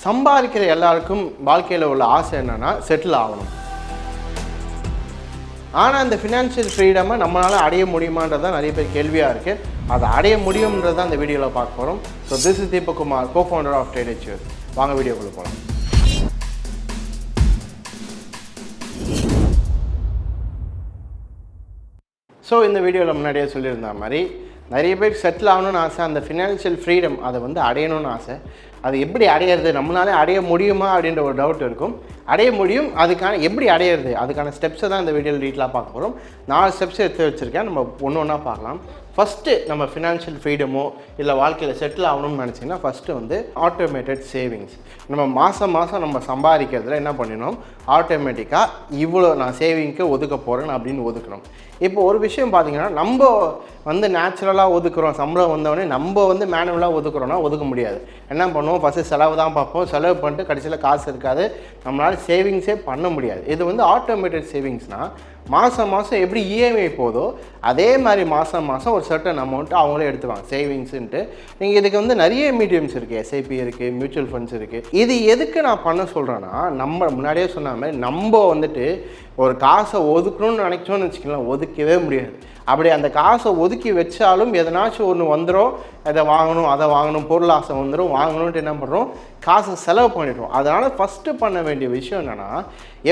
சம்பாதிக்கிற எல்லாருக்கும் வாழ்க்கையில் உள்ள ஆசை என்னென்னா செட்டில் ஆகணும். ஆனால் இந்த ஃபினான்ஷியல் ஃப்ரீடமை நம்மளால் அடைய முடியுமான்றது தான் நிறைய பேர் கேள்வியாக இருக்குது. அதை அடைய முடியும்ன்றது தான் இந்த வீடியோவில் பார்க்க போகிறோம். So this is Deepak Kumar, co-founder of tradeachievers. வாங்க வீடியோக்குள்ளே போகலாம். ஸோ இந்த வீடியோவில் முன்னாடியே சொல்லியிருந்த மாதிரி நிறைய பேர் செட்டில் ஆகணும்னு ஆசை, அந்த ஃபினான்ஷியல் ஃப்ரீடம் அதை வந்து அடையணும்னு ஆசை. அது எப்படி அடையிறது, நம்மளாலே அடைய முடியுமா அப்படின்ற ஒரு டவுட் இருக்கும். அடைய முடியும். அதுக்கான எப்படி அடையிறது, அதுக்கான ஸ்டெப்ஸை தான் இந்த வீடியோவில் டீட்டெயிலாக பார்க்க போகிறோம். 4 ஸ்டெப்ஸ் எடுத்து வச்சுருக்கேன், நம்ம ஒன்று ஒன்றா பார்க்கலாம். ஃபஸ்ட்டு நம்ம ஃபினான்ஷியல் ஃப்ரீடமோ இல்லை வாழ்க்கையில் செட்டில் ஆகணும்னு நினச்சிங்கன்னா ஃபஸ்ட்டு வந்து ஆட்டோமேட்டட் சேவிங்ஸ். நம்ம மாதம் நம்ம சம்பாதிக்கிறதுல என்ன பண்ணிடணும், ஆட்டோமேட்டிக்காக இவ்வளோ நான் சேவிங்க்கு ஒதுக்க போகிறேன் அப்படின்னு ஒதுக்கணும். இப்போ ஒரு விஷயம் பார்த்தீங்கன்னா, நம்ம வந்து நேச்சுரலாக ஒதுக்குறோம், சம்பளம் வந்தவொடனே நம்ம வந்து மேனுவலாக ஒதுக்குறோன்னா ஒதுக்க முடியாது. என்ன பண்ணுவோம், ஃபஸ்ட்டு செலவு தான் பார்ப்போம், செலவு பண்ணிட்டு கடைசியில் காசு இருக்காது, நம்மளால் சேவிங்ஸே பண்ண முடியாது. இது வந்து ஆட்டோமேட்டட் சேவிங்ஸ்னால் மாதம் எப்படி இஎம்ஐ போதோ அதே மாதிரி மாதம் ஒரு சர்டன் அமௌண்ட் அவங்களே எடுத்துவாங்க சேவிங்ஸுன்ட்டு. நீங்கள் இதுக்கு வந்து நிறைய மீடியம்ஸ் இருக்குது, எஸ்ஐபி இருக்குது, மியூச்சுவல் ஃபண்ட்ஸ் இருக்குது. இது எதுக்கு நான் பண்ண சொல்கிறேன்னா, நம்ம முன்னாடியே சொன்ன மாதிரி நம்ம வந்துட்டு ஒரு காசை ஒதுக்கணும்னு நினைச்சோன்னு வச்சுக்கலாம், ஒதுக்கவே முடியாது. அப்படி அந்த காசை ஒதுக்கி வச்சாலும் எதனாச்சும் ஒன்று வந்துடும், இதை வாங்கணும் அதை வாங்கணும், பொருள் ஆசை வந்துடும், வாங்கணுன்ட்டு என்ன பண்ணுறோம், காசை செலவு பண்ணிடுறோம். அதனால் ஃபஸ்ட்டு பண்ண வேண்டிய விஷயம் என்னென்னா,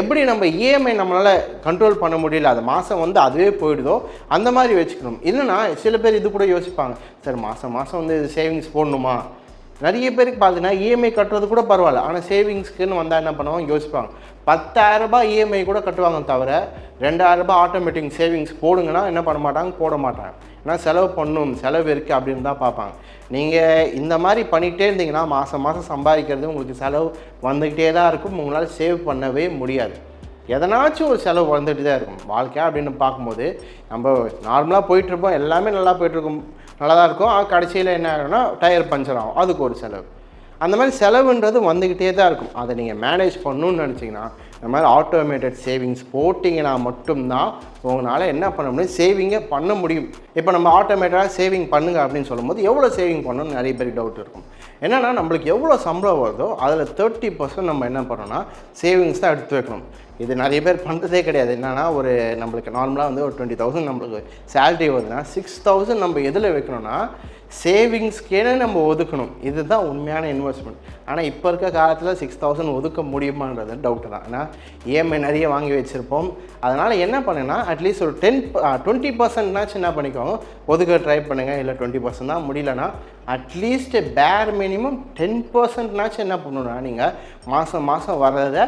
எப்படி நம்ம இஎம்ஐ நம்மளால் கண்ட்ரோல் பண்ண முடியல, அது மாதம் வந்து அதுவே போயிடுதோ அந்த மாதிரி வச்சுக்கணும். இல்லைனா சில பேர் இது கூட யோசிப்பாங்க, சார் மாதம் வந்து இது சேவிங்ஸ் போடணுமா. நிறைய பேருக்கு பார்த்தீங்கன்னா இஎம்ஐ கட்டுறது கூட பரவாயில்ல, ஆனால் சேவிங்ஸ்க்குன்னு வந்தால் என்ன பண்ணுவாங்க யோசிப்பாங்க. 10,000 ரூபாய் இஎம்ஐ கூட கட்டுவாங்க, தவிர 2,000 ரூபாய் ஆட்டோமேட்டிக் சேவிங்ஸ் போடுங்கன்னா என்ன பண்ண மாட்டாங்க, போட மாட்டாங்க. ஏன்னா செலவு பண்ணணும், செலவு இருக்குது அப்படின்னு தான் பார்ப்பாங்க. நீங்கள் இந்த மாதிரி பண்ணிகிட்டே இருந்தீங்கன்னா மாதம் சம்பாதிக்கிறது உங்களுக்கு செலவு வந்துக்கிட்டே தான் இருக்கும், உங்களால் சேவ் பண்ணவே முடியாது. எதனாச்சும் ஒரு செலவு வந்துட்டு தான் இருக்கும். வாழ்க்கை அப்படின்னு பார்க்கும்போது நம்ம நார்மலாக போயிட்டுருப்போம், எல்லாமே நல்லா போயிட்டுருக்கும், நல்லா தான் இருக்கும். கடைசியில் என்ன ஆகும்னா டயர் பஞ்சர் ஆகும், அதுக்கு ஒரு செலவு. அந்த மாதிரி செலவுன்றது வந்துக்கிட்டே தான் இருக்கும். அதை நீங்கள் மேனேஜ் பண்ணணுன்னு நினச்சிங்கன்னா இந்த மாதிரி ஆட்டோமேட்டட் சேவிங்ஸ் போட்டிங்கன்னா மட்டும்தான் உங்களால் என்ன பண்ண முடியும், சேவிங்கை பண்ண முடியும். இப்போ நம்ம ஆட்டோமேட்டடாக சேவிங் பண்ணுங்க அப்படின்னு சொல்லும்போது எவ்வளோ சேவிங் பண்ணணும்னு நிறைய பேருக்கு டவுட் இருக்கும். என்னென்னா, நம்மளுக்கு எவ்வளோ சம்பளம் வருதோ அதில் 30% நம்ம என்ன பண்ணோன்னா சேவிங்ஸ் தான் எடுத்து வைக்கணும். இது நிறைய பேர் பண்ணுறதே கிடையாது. என்னென்னா, ஒரு நம்மளுக்கு நார்மலாக வந்து ஒரு 20,000 நம்மளுக்கு சேலரி வருதுன்னா 6,000 நம்ம எதில் வைக்கணும்னா சேவிங்ஸ்க்கேனே நம்ம ஒதுக்கணும். இதுதான் உண்மையான இன்வெஸ்ட்மெண்ட். ஆனால் இப்போ இருக்க காலத்தில் 6,000 ஒதுக்க முடியுமான்றது டவுட்டு தான். ஏன்னா இஎம்ஐ நிறைய வாங்கி வச்சுருப்போம். அதனால் என்ன பண்ணுன்னா, அட்லீஸ்ட் ஒரு 20%நாச்சும் என்ன பண்ணிக்கோங்க, ஒதுக்க ட்ரை பண்ணுங்கள். இல்லை 20% தான் முடியலன்னா அட்லீஸ்ட் பேர் மினிமம் 10%நாச்சும் என்ன பண்ணணுன்னா, நீங்கள் மாதம் வர்றதை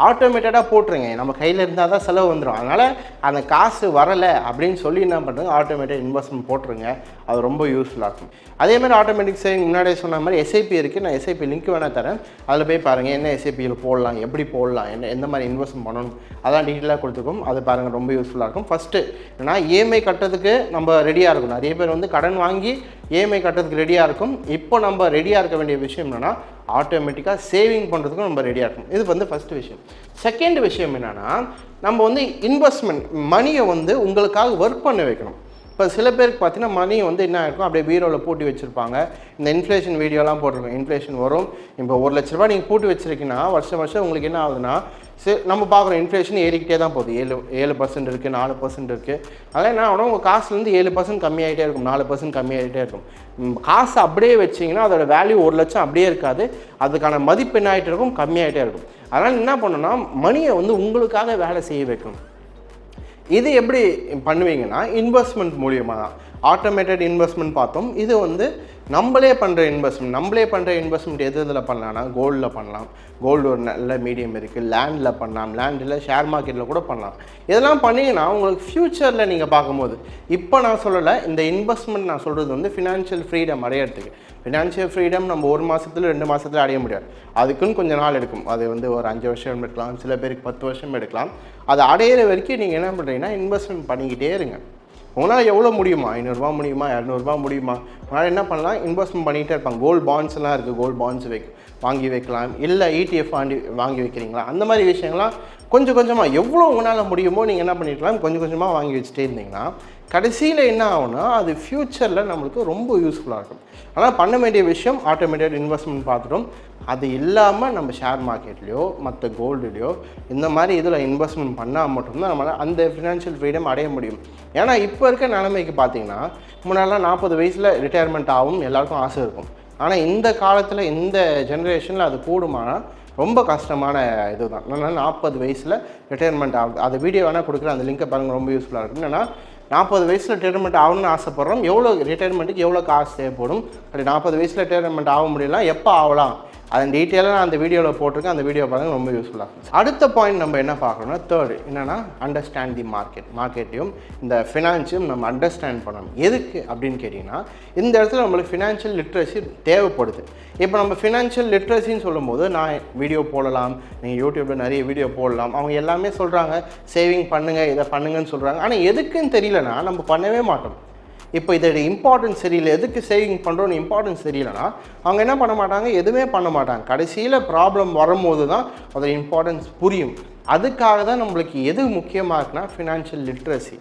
ஆட்டோமேட்டடாக போட்டுருங்க. நம்ம கையில் இருந்தால் தான் செலவு வந்துடும். அதனால் அந்த காசு வரலை அப்படின்னு சொல்லி என்ன பண்ணுறது, ஆட்டோமேட்டிக் இன்வெஸ்ட்மெண்ட் போட்டுருங்க. அது ரொம்ப யூஸ்ஃபுல்லாக இருக்கும். அதேமாதிரி ஆட்டோமேட்டிக் சேவிங் முன்னாடியே சொன்ன மாதிரி எஸ்ஐபி இருக்குது, நான் எஸ்ஐபி லிங்க் வேணால் தரேன், அதில் போய் பாருங்கள் என்ன எஸ்ஐபியில் போடலாம், எப்படி போடலாம், எந்த மாதிரி இன்வெஸ்ட்மெண்ட் பண்ணணும், அதான் டீட்டெயிலாக கொடுத்துருக்கோம். அது பாருங்கள், ரொம்ப யூஸ்ஃபுல்லாக இருக்கும். ஃபஸ்ட்டு ஏன்னா இஎம்ஐ கட்டுறதுக்கு நம்ம ரெடியாக இருக்கும். நிறைய பேர் வந்து கடன் வாங்கி இஎம்ஐ கட்டுறதுக்கு ரெடியாக இருக்கும். இப்போ நம்ம ரெடியாக இருக்க வேண்டிய விஷயம் என்னென்னா, ஆட்டோமேட்டிக்காக சேவிங் பண்ணுறதுக்கும் நம்ம ரெடியாக இருக்கும். இது வந்து ஃபஸ்ட்டு விஷயம். செகண்ட் விஷயம் என்னென்னா, நம்ம வந்து இன்வெஸ்ட்மெண்ட் மணியை வந்து உங்களுக்காக ஒர்க் பண்ண வைக்கணும். இப்போ சில பேருக்கு பார்த்தீங்கன்னா மணி வந்து என்ன இருக்கும், அப்படியே பீரோவில் பூட்டி வச்சுருப்பாங்க. இந்த இன்ஃப்ளேஷன் வீடியோலாம் போட்டிருக்கோம். இன்ஃப்ளேஷன் வரும், இப்போ 1 லட்ச ரூபா நீங்கள் பூட்டி வச்சுருக்கீங்கன்னா வருஷம் உங்களுக்கு என்ன ஆகுதுன்னா, நம்ம பார்க்குறோம் இன்ஃப்ளேஷன் ஏறிக்கிட்டே தான் போகுது. 7% இருக்குது, 4% இருக்குது. அதெல்லாம் என்ன ஆகணும், உங்கள் காசுலேருந்து 7% கம்மியாகிட்டே இருக்கும், 4% கம்மியாகிட்டே இருக்கும். காசு அப்படியே வச்சிங்கன்னா அதோட வேல்யூ 1 லட்சம் அப்படியே இருக்காது, அதுக்கான மதிப்பு என்ன ஆகிட்டே இருக்கும், கம்மியாகிட்டே இருக்கும். அதனால் என்ன பண்ணணும்னா, மணியை வந்து உங்களுக்காக வேலை செய்ய வைக்கணும். இது எப்படி பண்ணுவீங்கன்னா, இன்வெஸ்ட்மெண்ட் மூலியமாக தான். ஆட்டோமேட்டட் இன்வெஸ்ட்மெண்ட் பார்த்தோம். இது வந்து நம்மளே பண்ணுற இன்வெஸ்ட்மெண்ட் எதில் பண்ணலாம்னா, கோல்டில் பண்ணலாம். கோல்டு ஒரு நல்ல மீடியம் இருக்குது. லேண்டில் பண்ணலாம், லேண்டில் ஷேர் மார்க்கெட்டில் கூட பண்ணலாம். இதெல்லாம் பண்ணிங்கன்னா உங்களுக்கு ஃப்யூச்சரில் நீங்கள் பார்க்கும்போது, இப்போ நான் சொல்லலை, இந்த இன்வெஸ்ட்மெண்ட் நான் சொல்கிறது வந்து ஃபினான்ஷியல் ஃப்ரீடம் அடையிறதுக்கு. ஃபினான்ஷியல் ஃப்ரீடம் நம்ம 1 மாதத்துல 2 மாதத்தில் அடைய முடியாது. அதுக்குன்னு கொஞ்சம் நாள் எடுக்கும். அது வந்து ஒரு 5 வருஷம் எடுக்கலாம், சில பேருக்கு 10 வருஷம் எடுக்கலாம். அது அடையிற வரைக்கும் நீங்கள் என்ன பண்ணுறீங்கன்னா, இன்வெஸ்ட்மெண்ட் பண்ணிக்கிட்டே இருங்க. உங்களால் எவ்வளோ முடியுமா, 500 ரூபா முடியுமா, 200 ரூபா முடியுமா, உங்களால் என்ன பண்ணலாம், இன்வெஸ்ட்மெண்ட் பண்ணிகிட்டே இருப்பாங்க. கோல்டு பாண்ட்ஸ்லாம் இருக்குது, கோல்டு பாண்ட்ஸ் வாங்கி வைக்கலாம், இல்லை ETF வாங்கி வைக்கிறீங்களா, அந்த மாதிரி விஷயங்கள்லாம் கொஞ்சம் கொஞ்சமாக எவ்வளோ உங்களால் முடியுமோ நீங்கள் என்ன பண்ணிக்கலாம், கொஞ்சம் கொஞ்சமாக வாங்கி வச்சுட்டே இருந்தீங்கன்னா கடைசியில் என்ன ஆகும்னா அது ஃப்யூச்சரில் நம்மளுக்கு ரொம்ப யூஸ்ஃபுல்லாக இருக்கும். ஆனால் பண்ண வேண்டிய விஷயம் ஆட்டோமேட்டட் இன்வெஸ்ட்மெண்ட் பார்த்துட்டோம். அது இல்லாமல் நம்ம ஷேர் மார்க்கெட்லேயோ மற்ற கோல்டுலேயோ இந்த மாதிரி இதில் இன்வெஸ்ட்மெண்ட் பண்ணால் மட்டும்தான் நம்மளால் அந்த ஃபினான்ஷியல் ஃப்ரீடம் அடைய முடியும். ஏன்னா இப்போ இருக்க நிலைமைக்கு பார்த்தீங்கன்னா முன்னாடிலாம் 40 வயசில் ரிட்டையர்மெண்ட் ஆகும் எல்லாருக்கும் ஆசை இருக்கும். ஆனால் இந்த காலத்தில் இந்த ஜென்ரேஷனில் அது கூடுமானா ரொம்ப கஷ்டமான இது தான். அதனால் 40 வயசில் ரிட்டையர்மெண்ட் ஆகுது. அது வீடியோ வேணால் கொடுக்குறேன், அந்த லிங்கை பாருங்கள், ரொம்ப யூஸ்ஃபுல்லாக இருக்கும். என்னென்னா 40 வயசில் ரிட்டையர்மெண்ட் ஆகணும்னு ஆசைப்பட்றோம், எவ்வளோ ரிட்டையர்மெண்ட்டுக்கு எவ்வளோ காசு தேவைப்படும், அப்படி 40 வயசில் ரிட்டையர்மெண்ட் ஆக முடியலாம், எப்போ ஆகலாம், அதன் டீட்டெயிலாக நான் அந்த வீடியோவில் போட்டிருக்கேன். அந்த வீடியோ பாருங்கள், ரொம்ப யூஸ்ஃபுல்லாக இருக்கும். அடுத்த பாயிண்ட் நம்ம என்ன பார்க்கணும்னா தேர்டு என்னென்னா அண்டர்ஸ்டாண்ட் தி மார்க்கெட்டையும் இந்த ஃபினான்ஸையும் நம்ம அண்டர்ஸ்டாண்ட் பண்ணணும். எதுக்கு அப்படின்னு கேட்டிங்கன்னா இந்த இடத்துல நம்மளுக்கு ஃபினான்ஷியல் லிட்ரஸி தேவைப்படுது. இப்போ நம்ம ஃபினான்ஷியல் லிட்ரஸின்னு சொல்லும்போது நான் வீடியோ போடலாம், நீங்கள் யூடியூப்பில் நிறைய வீடியோ போடலாம், அவங்க எல்லாமே சொல்கிறாங்க சேவிங் பண்ணுங்கள், இதை பண்ணுங்கன்னு சொல்கிறாங்க. ஆனால் எதுக்குன்னு தெரியலனா நம்ம பண்ணவே மாட்டோம். இப்போ இதோட இம்பார்ட்டன்ஸ் தெரியல, எதுக்கு சேவிங் பண்ணுறோன்னு இம்பார்ட்டன்ஸ் தெரியலனா அவங்க என்ன பண்ண மாட்டாங்க, எதுவுமே பண்ண மாட்டாங்க. கடைசியில் ப்ராப்ளம் வரும்போது தான் அதோட இம்பார்ட்டன்ஸ் புரியும். அதுக்காக தான் நம்மளுக்கு எது முக்கியமாக இருக்குன்னா ஃபினான்ஷியல் லிட்ரஸி.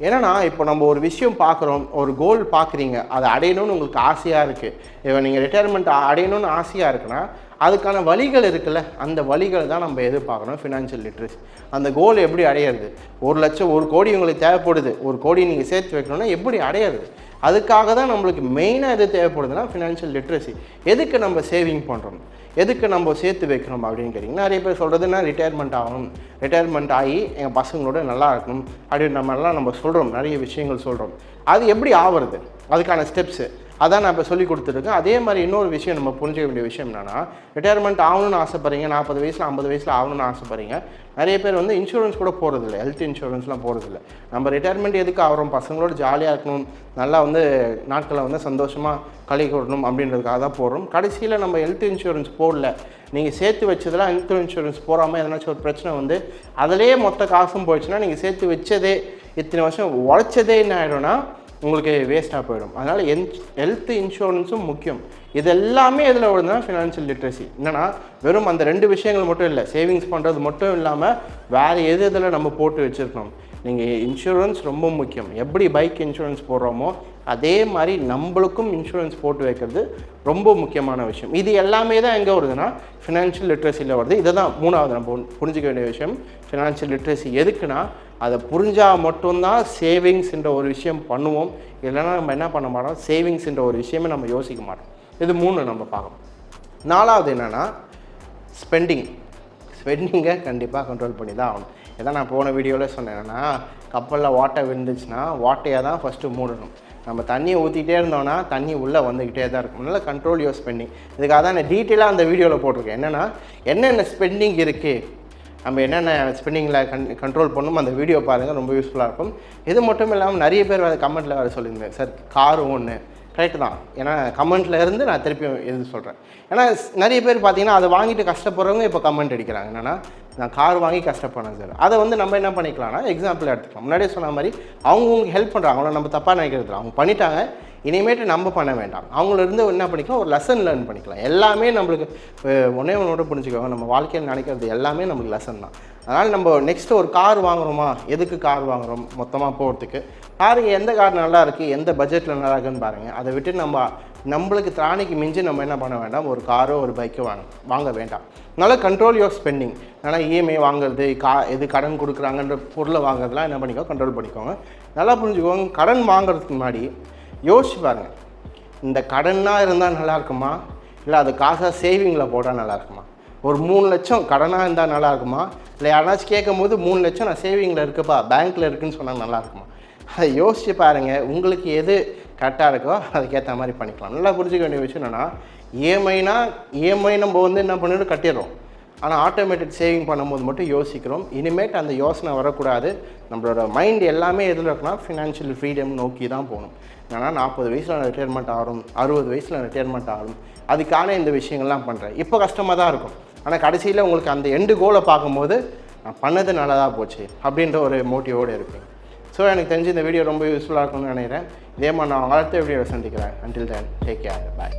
ஏன்னா இப்போ நம்ம ஒரு விஷயம் பார்க்குறோம், ஒரு கோல் பார்க்குறீங்க, அதை அடையணும்னு உங்களுக்கு ஆசையாக இருக்குது. இப்போ நீங்கள் ரிட்டையர்மெண்ட் அடையணும்னு ஆசையாக இருக்குன்னா அதுக்கான வழிகள் இருக்குல்ல, அந்த வழிகள் தான் நம்ம எதிர்பார்க்கணும் ஃபினான்ஷியல் லிட்ரஸி. அந்த கோல் எப்படி அடையிறது, 1 லட்சம் 1 கோடி உங்களுக்கு தேவைப்படுது, 1 கோடி நீங்கள் சேர்த்து வைக்கணும்னா எப்படி அடையிறது, அதுக்காக தான் நம்மளுக்கு மெயினாக எது தேவைப்படுதுன்னா ஃபினான்ஷியல் லிட்ரஸி. எதுக்கு நம்ம சேவிங் பண்ணுறோம், எதுக்கு நம்ம சேர்த்து வைக்கணும் அப்படின்னு கேட்டிங்கன்னா நிறைய பேர் சொல்கிறதுனா ரிட்டையர்மெண்ட் ஆகணும், ரிட்டையர்மெண்ட் ஆகி எங்கள் பசங்களோட நல்லா இருக்கணும் அப்படின்னு நம்ம சொல்கிறோம், நிறைய விஷயங்கள் சொல்கிறோம். அது எப்படி ஆகிறது, அதுக்கான ஸ்டெப்ஸு அதான் நான் இப்போ சொல்லி கொடுத்துருக்கேன். அதே மாதிரி இன்னொரு விஷயம் நம்ம புரிஞ்சிக்க வேண்டிய விஷயம் என்னென்னா ரிட்டையர்மெண்ட் ஆகணும்னு ஆசைப்படுறீங்க, 40 வயசில் 50 வயசில் ஆகணும்னு ஆசைப்படுறீங்க. நிறைய பேர் வந்து இன்சூரன்ஸ் கூட போகிறதில்ல, ஹெல்த் இன்சூரன்ஸ்லாம் போகிறதில்ல. நம்ம ரிட்டையர்மெண்ட் எதுக்கு ஆகிறோம், பசங்களோட ஜாலியாக இருக்கணும், நல்லா வந்து நாட்களை வந்து சந்தோஷமாக கழிக்கணும் அப்படின்றதுக்காக தான் போடுறோம். கடைசியில் நம்ம ஹெல்த் இன்சூரன்ஸ் போடல, நீங்கள் சேர்த்து வச்சதெல்லாம் ஹெல்த் இன்சூரன்ஸ் போகாமல் எதனாச்சும் ஒரு பிரச்சனை வந்து அதிலேயே மொத்த காசும் போயிடுச்சுன்னா நீங்கள் சேர்த்து வச்சதே இத்தனை வருஷம் உழைச்சதே என்ன ஆகிடும்னா உங்களுக்கு வேஸ்ட்டாக போயிடும். அதனால் ஹெல்த் இன்சூரன்ஸும் முக்கியம். இது எல்லாமே இதில் வருதுன்னா ஃபினான்ஷியல் லிட்ரஸி. என்னென்னா வெறும் அந்த 2 விஷயங்கள் மட்டும் இல்லை, சேவிங்ஸ் பண்ணுறது மட்டும் இல்லாமல் வேறு இதில் நம்ம போட்டு வச்சுருக்கணும். நீங்கள் இன்சூரன்ஸ் ரொம்ப முக்கியம். எப்படி பைக் இன்சூரன்ஸ் போடுறோமோ அதே மாதிரி நம்மளுக்கும் இன்சூரன்ஸ் போட்டு வைக்கிறது ரொம்ப முக்கியமான விஷயம். இது எல்லாமே தான் எங்கே வருதுன்னா ஃபினான்ஷியல் லிட்ரஸியில் வருது. இதை தான் 3வது நம்ம புரிஞ்சிக்க வேண்டிய விஷயம். ஃபினான்ஷியல் லிட்ரஸி எதுக்குன்னா அதை புரிஞ்சால் மட்டும்தான் சேவிங்ஸ்ன்ற ஒரு விஷயம் பண்ணுவோம், இல்லைன்னா நம்ம என்ன பண்ண மாட்டோம், சேவிங்ஸ்ன்ற ஒரு விஷயமே நம்ம யோசிக்க மாட்டோம். இது 3 நம்ம பார்க்கணும். 4வது என்னென்னா ஸ்பெண்டிங்கை கண்டிப்பாக கண்ட்ரோல் பண்ணி தான் ஆகணும். இதான் நான் போன வீடியோவில் சொன்னேன்னா கப்பலில் வாட்டை விழுந்துச்சுன்னா வாட்டையை தான் ஃபஸ்ட்டு மூடணும். நம்ம தண்ணியை ஊற்றிக்கிட்டே இருந்தோம்னா தண்ணி உள்ளே வந்துக்கிட்டே தான் இருக்கும். அதனால் கண்ட்ரோல் யுவர் ஸ்பெண்டிங். இதுக்காக தான் நான் டீட்டெயிலாக அந்த வீடியோவில் போட்டிருக்கேன். என்னென்ன ஸ்பெண்டிங் இருக்குது, நம்ம என்னென்ன ஸ்பெண்டிங்கில் கண்ட்ரோல் பண்ணணும், அந்த வீடியோ பாருங்கள், ரொம்ப யூஸ்ஃபுல்லாக இருக்கும். இது மட்டும் இல்லாமல் நிறைய பேர் கமெண்ட்டில் வேறு சொல்லியிருந்தேன், சார் காரு ஒன்று கரெக்டு தான். ஏன்னா கமெண்ட்டில் இருந்து நான் திருப்பியும் எது சொல்கிறேன். ஏன்னா நிறைய பேர் பார்த்தீங்கன்னா அதை வாங்கிட்டு கஷ்டப்படுறவங்க இப்போ கமெண்ட் அடிக்கிறாங்க, என்னென்னா நான் கார் வாங்கி கஷ்டப்படேன் சார். அதை வந்து நம்ம என்ன பண்ணிக்கலாம்னா எக்ஸாம்பிள் எடுத்துக்கலாம். முன்னாடியே சொன்ன மாதிரி அவங்களுக்கு ஹெல்ப் பண்ணுறாங்க, அவங்கள நம்ம தப்பாக நினைக்கிறது, அவங்க பண்ணிட்டாங்க, இனிமேட்டு நம்ம பண்ண வேண்டாம். அவங்களிருந்து என்ன பண்ணிக்கலாம், ஒரு லெசன் லேர்ன் பண்ணிக்கலாம். எல்லாமே நம்மளுக்கு ஒன்றோட புரிஞ்சுக்கோங்க, நம்ம வாழ்க்கையில் நினைக்கிறது எல்லாமே நம்மளுக்கு லெசன் தான். அதனால் நம்ம நெக்ஸ்ட்டு ஒரு கார் வாங்குகிறோமா, எதுக்கு கார் வாங்குகிறோம், மொத்தமாக போகிறதுக்கு காருக்கு எந்த கார் நல்லா இருக்குது, எந்த பட்ஜெட்டில் நல்லா இருக்குன்னு பாருங்கள். அதை விட்டு நம்மளுக்கு திராணிக்கு மிஞ்சி நம்ம என்ன பண்ண வேண்டாம், ஒரு காரோ ஒரு பைக்கோ வாங்க வேண்டாம். அதனால் கண்ட்ரோல் யுவர் ஸ்பெண்டிங். அதனால் EMI வாங்குறது, எது கடன் கொடுக்குறாங்கன்ற பொருளை வாங்குறதுலாம் என்ன பண்ணிக்கோ, கண்ட்ரோல் பண்ணிக்கோங்க. நல்லா புரிஞ்சுக்கோங்க. கடன் வாங்குறதுக்கு முன்னாடி யோசிச்சு பாருங்கள், இந்த கடனாக இருந்தால் நல்லா இருக்குமா, இல்லை அது காசாக சேவிங்கில் போட்டால் நல்லா இருக்குமா, ஒரு 3 லட்சம் கடனாக இருந்தால் நல்லா இருக்குமா, இல்லை யாராச்சும் கேட்கும் போது 3 லட்சம் நான் சேவிங்கில் இருக்குப்பா பேங்க்கில் இருக்குதுன்னு சொன்னால் நல்லா இருக்குமா, அதை யோசிச்சு பாருங்கள். உங்களுக்கு எது கரெக்டாக இருக்கோ அதுக்கேற்ற மாதிரி பண்ணிக்கலாம். நல்லா புரிஞ்சுக்க வேண்டிய விஷயம் என்னென்னா EMI நம்ம வந்து என்ன பண்ணிட்டு கட்டிடுறோம், ஆனால் ஆட்டோமேட்டிக் சேவிங் பண்ணும்போது மட்டும் யோசிக்கிறோம். இனிமேட்டு அந்த யோசனை வரக்கூடாது. நம்மளோட மைண்ட் எல்லாமே எதில் இருக்குன்னா ஃபினான்ஷியல் ஃப்ரீடம் நோக்கி தான் போகணும். ஏன்னா 40 வயசில் ரிட்டையர்மெண்ட் ஆகும், 60 வயசில் ரிட்டையர்மெண்ட் ஆகும், அதுக்கான இந்த விஷயங்கள்லாம் பண்ணுறேன். இப்போ கஷ்டமாக தான் இருக்கும், ஆனால் கடைசியில் உங்களுக்கு அந்த எண்டு கோலை பார்க்கும்போது நான் பண்ணது நல்லதாக போச்சு அப்படின்ற ஒரு மோட்டிவோடு இருப்பேன். ஸோ எனக்கு தெரிஞ்சு இந்த வீடியோ ரொம்ப யூஸ்ஃபுல்லாக இருக்கும்னு நினைக்கிறேன். இதே மாதிரி நான் அடுத்த வீடியோவை சந்திக்கிறேன். அன்டில் தென் டேக் கேர், பாய்.